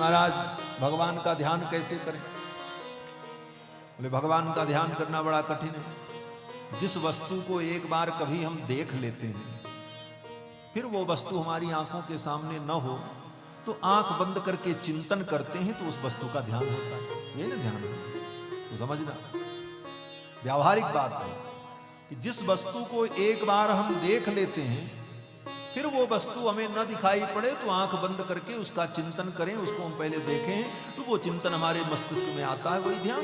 महाराज भगवान का ध्यान कैसे करें? बोले भगवान का ध्यान करना बड़ा कठिन है। जिस वस्तु को एक बार कभी हम देख लेते हैं, फिर वो वस्तु हमारी आंखों के सामने न हो तो आंख बंद करके चिंतन करते हैं तो उस वस्तु का ध्यान होता है। ये ना ध्यान है, तो समझना व्यावहारिक बात है कि जिस वस्तु को एक बार हम देख लेते हैं, फिर वो वस्तु हमें न दिखाई पड़े तो आंख बंद करके उसका चिंतन करें, उसको हम पहले देखें तो वो चिंतन हमारे मस्तिष्क में आता है, वही ध्यान।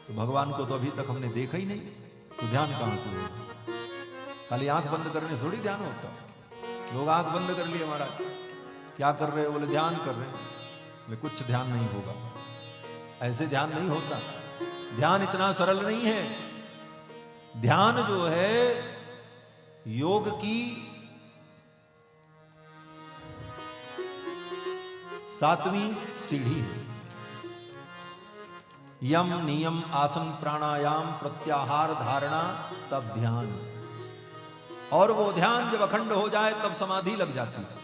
तो भगवान को तो अभी तक हमने देखा ही नहीं, तो ध्यान कहां से होगा? खाली आंख बंद करने से थोड़ी ध्यान होता। लोग आंख बंद कर लिए, महाराज क्या कर रहे हो? बोले ध्यान कर रहे हैं। बोले कुछ ध्यान नहीं होगा, ऐसे ध्यान नहीं होता। ध्यान इतना सरल नहीं है। ध्यान जो है योग की 7वीं सीढ़ी है। यम नियम आसन प्राणायाम प्रत्याहार धारणा तब ध्यान। और वो ध्यान जब अखंड हो जाए तब समाधि लग जाती है।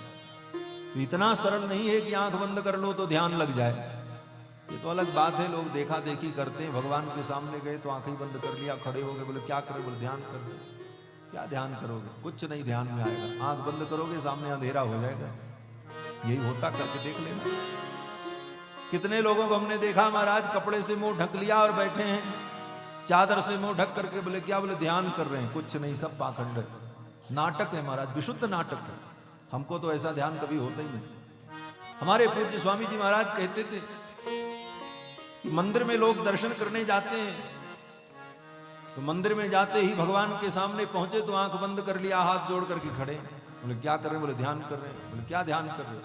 तो इतना सरल नहीं है कि आंख बंद कर लो तो ध्यान लग जाए। ये तो अलग बात है, लोग देखा देखी करते हैं। भगवान के सामने गए तो आंखें बंद कर लिया, खड़े हो गए, बोले क्या करें? बोले ध्यान कर लो। क्या ध्यान करोगे? कुछ नहीं ध्यान में आएगा। आंख बंद करोगे सामने अंधेरा हो जाएगा। यही होता, करके देख लेना। कितने लोगों को हमने देखा महाराज कपड़े से मुंह ढक लिया और बैठे हैं, चादर से मुंह ढक करके, बोले क्या? बोले ध्यान कर रहे हैं। कुछ नहीं, सब पाखंड है, नाटक है महाराज, विशुद्ध नाटक है। हमको तो ऐसा ध्यान कभी होता ही नहीं। हमारे पूज्य स्वामी जी महाराज कहते थे कि मंदिर में लोग दर्शन करने जाते हैं, तो मंदिर में जाते ही भगवान के सामने पहुंचे तो आंख बंद कर लिया, हाथ जोड़ करके खड़े। बोले क्या कर रहे हैं? बोले ध्यान कर रहे हैं। बोले क्या ध्यान कर रहे हो?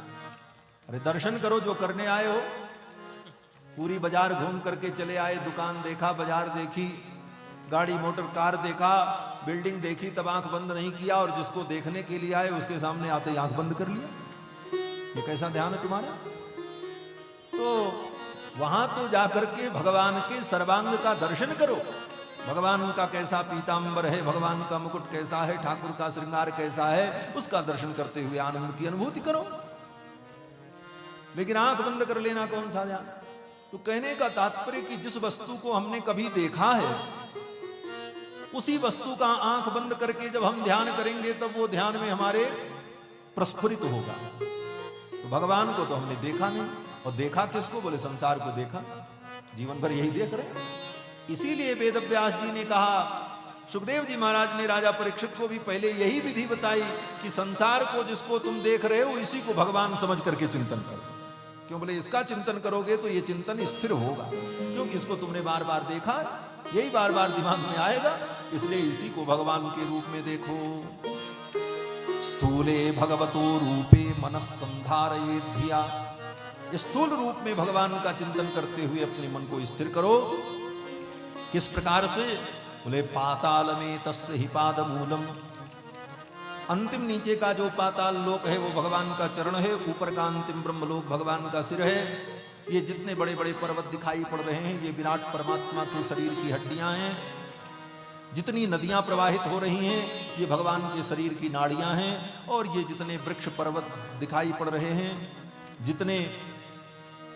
अरे दर्शन करो जो करने आए हो। पूरी बाजार घूम करके चले आए, दुकान देखा, बाजार देखी, गाड़ी मोटर कार देखा, बिल्डिंग देखी, तब आंख बंद नहीं किया, और जिसको देखने के लिए आए उसके सामने आते ही आंख बंद कर लिया। ये कैसा ध्यान है तुम्हारा? तो वहां तो जाकर के भगवान के सर्वांग का दर्शन करो। भगवान का कैसा पीतांबर है, भगवान का मुकुट कैसा है, ठाकुर का श्रृंगार कैसा है, उसका दर्शन करते हुए आनंद की अनुभूति करो। लेकिन आंख बंद कर लेना कौन सा ध्यान? तो कहने का तात्पर्य कि जिस वस्तु को हमने कभी देखा है, उसी वस्तु का आंख बंद करके जब हम ध्यान करेंगे तब वो ध्यान में हमारे प्रस्फुरित होगा। तो भगवान को तो हमने देखा नहीं, और देखा किसको? बोले संसार को देखा, जीवन भर यही देख रहे। इसीलिए वेद व्यास जी ने कहा, सुखदेव जी महाराज ने राजा परीक्षित को भी पहले यही विधि बताई कि संसार को जिसको तुम देख रहे हो इसी को भगवान समझ करके चिंतन करो। क्यों? बोले इसका चिंतन करोगे तो ये चिंतन स्थिर होगा, क्योंकि इसको तुमने बार बार देखा, यही बार बार दिमाग में आएगा, इसलिए इसी को भगवान के रूप में देखो। स्थूले भगवतो रूपे मनः संधारयेत् धिया। स्थूल रूप में भगवान का चिंतन करते हुए अपने मन को स्थिर करो। किस प्रकार से? बोले पाताल में तस्य हि पादमूलम। अंतिम नीचे का जो पाताल लोक है वो भगवान का चरण है, ऊपर का अंतिम ब्रह्मलोक भगवान का सिर है। ये जितने बड़े बड़े पर्वत दिखाई पड़ रहे हैं ये विराट परमात्मा के शरीर की हड्डियां हैं। जितनी नदियां प्रवाहित हो रही हैं ये भगवान के शरीर की नाड़ियां हैं। और ये जितने वृक्ष पर्वत दिखाई पड़ रहे हैं, जितने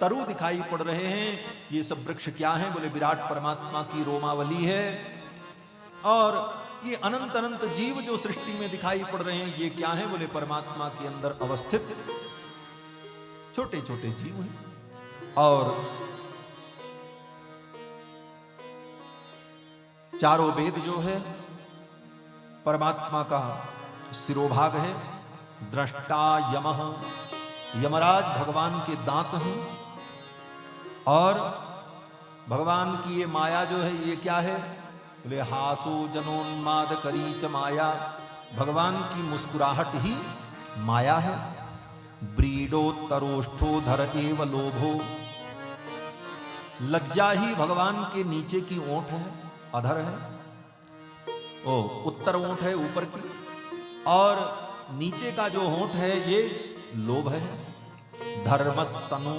तरु दिखाई पड़ रहे हैं, ये सब वृक्ष क्या हैं? बोले विराट परमात्मा की रोमावली है। और ये अनंत अनंत जीव जो सृष्टि में दिखाई पड़ रहे हैं ये क्या हैं? बोले परमात्मा के अंदर अवस्थित छोटे छोटे जीव हैं। और चारों वेद जो है परमात्मा का सिरोभाग है। दृष्टा यमः, यमराज भगवान के दांत हैं। और भगवान की ये माया जो है ये क्या है? बोले हासो जनोन्माद करी च माया। भगवान की मुस्कुराहट ही माया है। ब्रीडोत्तरोष्ठो धर एव लोभो। लज्जा ही भगवान के नीचे की ओंठ है, अधर है। ओ उत्तर ओंठ है ऊपर की, और नीचे का जो होंठ है ये लोभ है। धर्मस्तनु,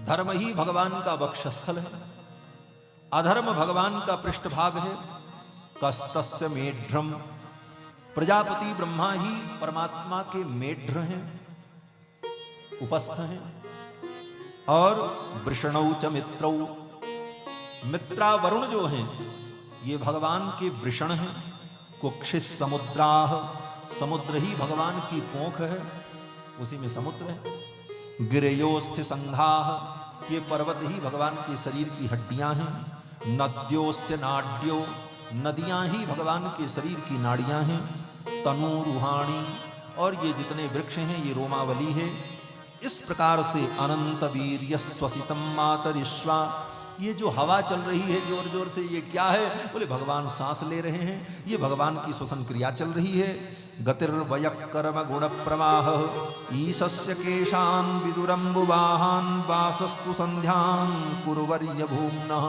धर्म ही भगवान का वक्षस्थल है, अधर्म भगवान का पृष्ठभाग है। कस्तस्य मेढ्रम, प्रजापति ब्रह्मा ही परमात्मा के मेढ्र हैं। उपस्थ हैं। और वृषणौ च मित्रौ, मित्रा वरुण जो हैं ये भगवान के वृषण हैं। कुक्षिस समुद्राह, समुद्र ही भगवान की कोख है, उसी में समुद्र है। गिरयोस्थ संघाह, ये पर्वत ही भगवान के शरीर की हड्डियां हैं। नद्योस्य नाड्यो, नदियां ही भगवान के शरीर की नाड़ियां हैं। तनुरुहाणी, और ये जितने वृक्ष हैं ये रोमावली है। इस प्रकार से अनंत वीर्य स्वसितम मातरिश्वा, ये जो हवा चल रही है जोर जोर से, ये क्या है? बोले भगवान सांस ले रहे हैं, ये भगवान की श्वसन क्रिया चल रही है। गतिर्वयकर्म गुण प्रवाह, ईशस्य केशान विदुरम्बुवाहान, वासस्तु संध्यान कुरुवर्य भूम्नः।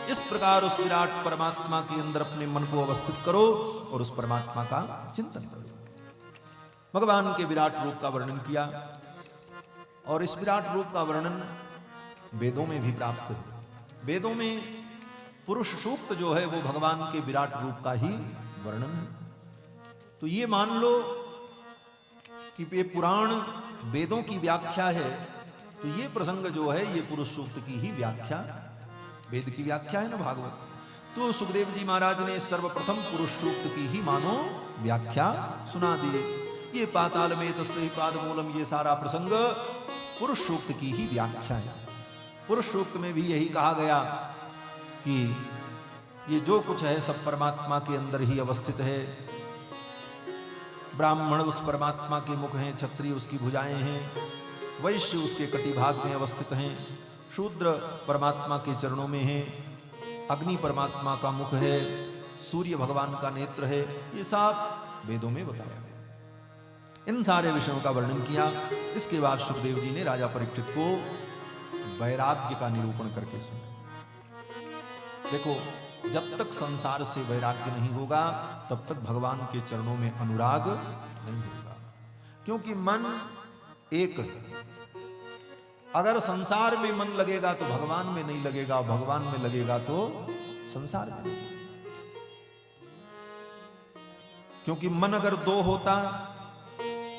इस प्रकार उस विराट परमात्मा के अंदर अपने मन को अवस्थित करो और उस परमात्मा का चिंतन करो। भगवान के विराट रूप का वर्णन किया, और इस विराट रूप का वर्णन वेदों में भी प्राप्त है। वेदों में पुरुष सूक्त जो है वो भगवान के विराट रूप का ही वर्णन है। तो ये मान लो कि ये पुराण वेदों की व्याख्या है, तो ये प्रसंग जो है ये पुरुष सूक्त की ही व्याख्या, वेद की व्याख्या है ना भागवत। तो सुखदेव जी महाराज ने सर्वप्रथम पुरुष सूक्त की ही मानो व्याख्या सुना दी। ये पाताल में तस्य पादमूलम, ये सारा प्रसंग पुरुष सूक्त की ही व्याख्या है। पुरुष सूक्त में भी यही कहा गया कि ये जो कुछ है सब परमात्मा के अंदर ही अवस्थित है। ब्राह्मण उस परमात्मा के मुख हैं, क्षत्रिय उसकी भुजाएं हैं, वैश्य उसके कटिभाग में अवस्थित हैं, शूद्र परमात्मा के चरणों में हैं, अग्नि परमात्मा का मुख है, सूर्य भगवान का नेत्र है। ये सब वेदों में बताया गया। इन सारे विषयों का वर्णन किया। इसके बाद सुखदेव जी ने राजा परीक्षित को वैराग्य का निरूपण करके सुना। देखो, जब तक संसार से वैराग्य नहीं होगा तब तक भगवान के चरणों में अनुराग नहीं होगा, क्योंकि मन एक है। अगर संसार में मन लगेगा तो भगवान में नहीं लगेगा, भगवान में लगेगा तो संसार में नहीं। क्योंकि मन अगर दो होता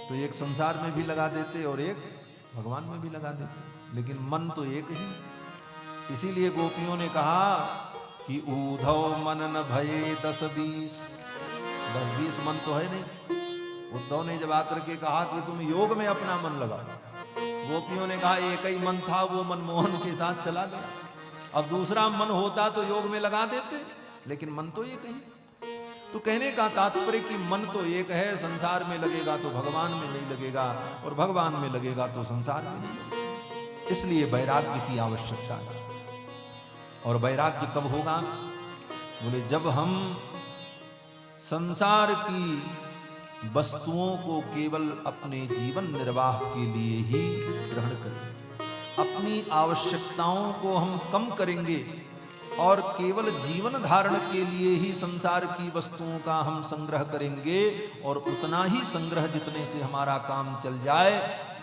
तो एक संसार में भी लगा देते और एक भगवान में भी लगा देते, लेकिन मन तो एक ही। इसीलिए गोपियों ने कहा कि ऊधव मन न भये 10-20, 10-20 मन तो है नहीं। उद्धव ने जब आकर के कहा कि तुम योग में अपना मन लगाओ, गोपियों ने कहा एक ही मन था, वो मनमोहन के साथ चला गया। अब दूसरा मन होता तो योग में लगा देते, लेकिन मन तो एक ही। तो कहने का तात्पर्य कि मन तो एक है, संसार में लगेगा तो भगवान में नहीं लगेगा, और भगवान में लगेगा तो संसार में नहीं लगेगा। इसलिए वैराग्य की आवश्यकता है। और वैराग्य कब होगा? बोले जब हम संसार की वस्तुओं को केवल अपने जीवन निर्वाह के लिए ही ग्रहण करेंगे, अपनी आवश्यकताओं को हम कम करेंगे और केवल जीवन धारण के लिए ही संसार की वस्तुओं का हम संग्रह करेंगे, और उतना ही संग्रह जितने से हमारा काम चल जाए,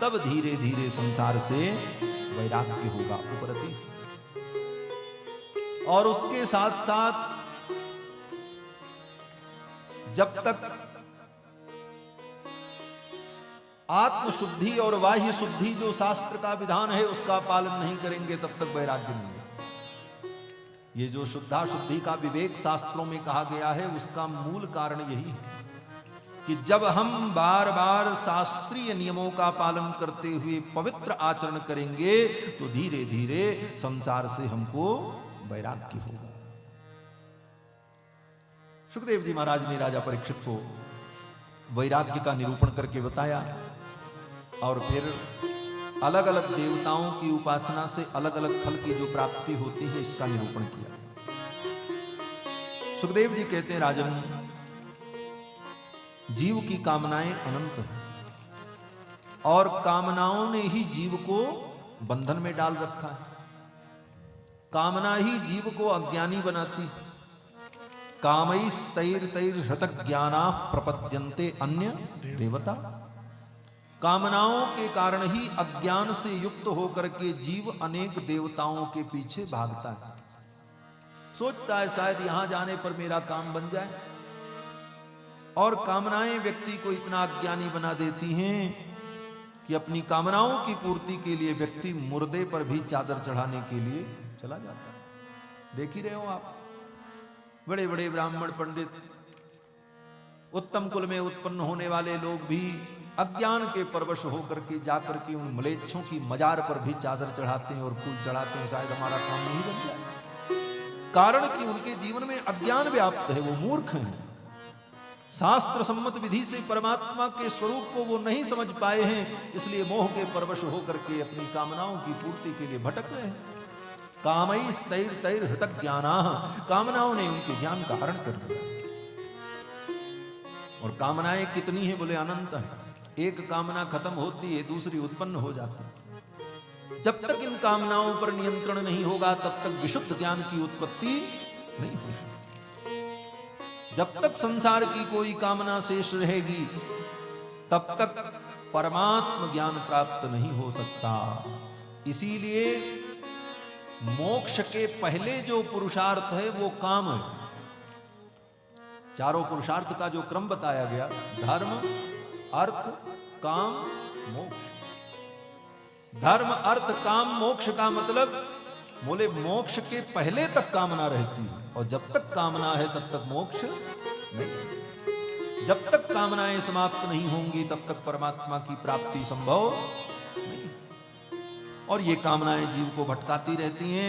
तब धीरे धीरे संसार से वैराग्य होगा उपरति। और उसके साथ साथ जब तक आत्मशुद्धि और बाह्य शुद्धि जो शास्त्र का विधान है उसका पालन नहीं करेंगे, तब तक वैराग्य नहीं होगा। ये जो शुद्धा शुद्धि का विवेक शास्त्रों में कहा गया है, उसका मूल कारण यही है कि जब हम बार बार शास्त्रीय नियमों का पालन करते हुए पवित्र आचरण करेंगे तो धीरे धीरे संसार से हमको वैराग्य होगा। सुखदेव जी महाराज ने राजा परीक्षित को वैराग्य का निरूपण करके बताया, और फिर अलग अलग देवताओं की उपासना से अलग अलग फल की जो प्राप्ति होती है इसका निरूपण किया। सुखदेव जी कहते हैं, राजन, जीव की कामनाएं अनंत हैं और कामनाओं ने ही जीव को बंधन में डाल रखा है। कामना ही जीव को अज्ञानी बनाती है। कामैस्तैर्हृत ज्ञाना प्रपद्यन्ते अन्य देवता। कामनाओं के कारण ही अज्ञान से युक्त होकर के जीव अनेक देवताओं के पीछे भागता है। सोचता है शायद यहां जाने पर मेरा काम बन जाए, और कामनाएं व्यक्ति को इतना अज्ञानी बना देती हैं कि अपनी कामनाओं की पूर्ति के लिए व्यक्ति मुर्दे पर भी चादर चढ़ाने के लिए चला जाता है। देख ही रहे हो आप, बड़े बड़े ब्राह्मण पंडित, उत्तम कुल में उत्पन्न होने वाले लोग भी अज्ञान के परवश होकर के जाकर के उन मलेच्छों की मजार पर भी चादर चढ़ाते हैं और फूल चढ़ाते हैं, शायद हमारा काम नहीं बन जाए। कारण कि उनके जीवन में अज्ञान व्याप्त है, वो मूर्ख हैं, शास्त्र सम्मत विधि से परमात्मा के स्वरूप को वो नहीं समझ पाए हैं, इसलिए मोह के परवश होकर के अपनी कामनाओं की पूर्ति के लिए भटक रहे हैं। कामई तैर तैर हृतक ज्ञाना, कामनाओं ने उनके ज्ञान का हरण कर लिया। और कामनाएं कितनी है? बोले अनंत है। एक कामना खत्म होती है, दूसरी उत्पन्न हो जाती है। जब तक इन कामनाओं पर नियंत्रण नहीं होगा तब तक विशुद्ध ज्ञान की उत्पत्ति नहीं हो सकती। जब तक संसार की कोई कामना शेष रहेगी तब तक परमात्म ज्ञान प्राप्त नहीं हो सकता। इसीलिए मोक्ष के पहले जो पुरुषार्थ है वो काम है। चारों पुरुषार्थ का जो क्रम बताया गया, धर्म अर्थ काम मोक्ष। धर्म अर्थ काम मोक्ष का मतलब बोले मोक्ष के पहले तक कामना रहती है, और जब तक कामना है तब तक मोक्ष नहीं। जब तक कामनाएं समाप्त नहीं होंगी तब तक परमात्मा की प्राप्ति संभव नहीं। और ये कामनाएं जीव को भटकाती रहती हैं।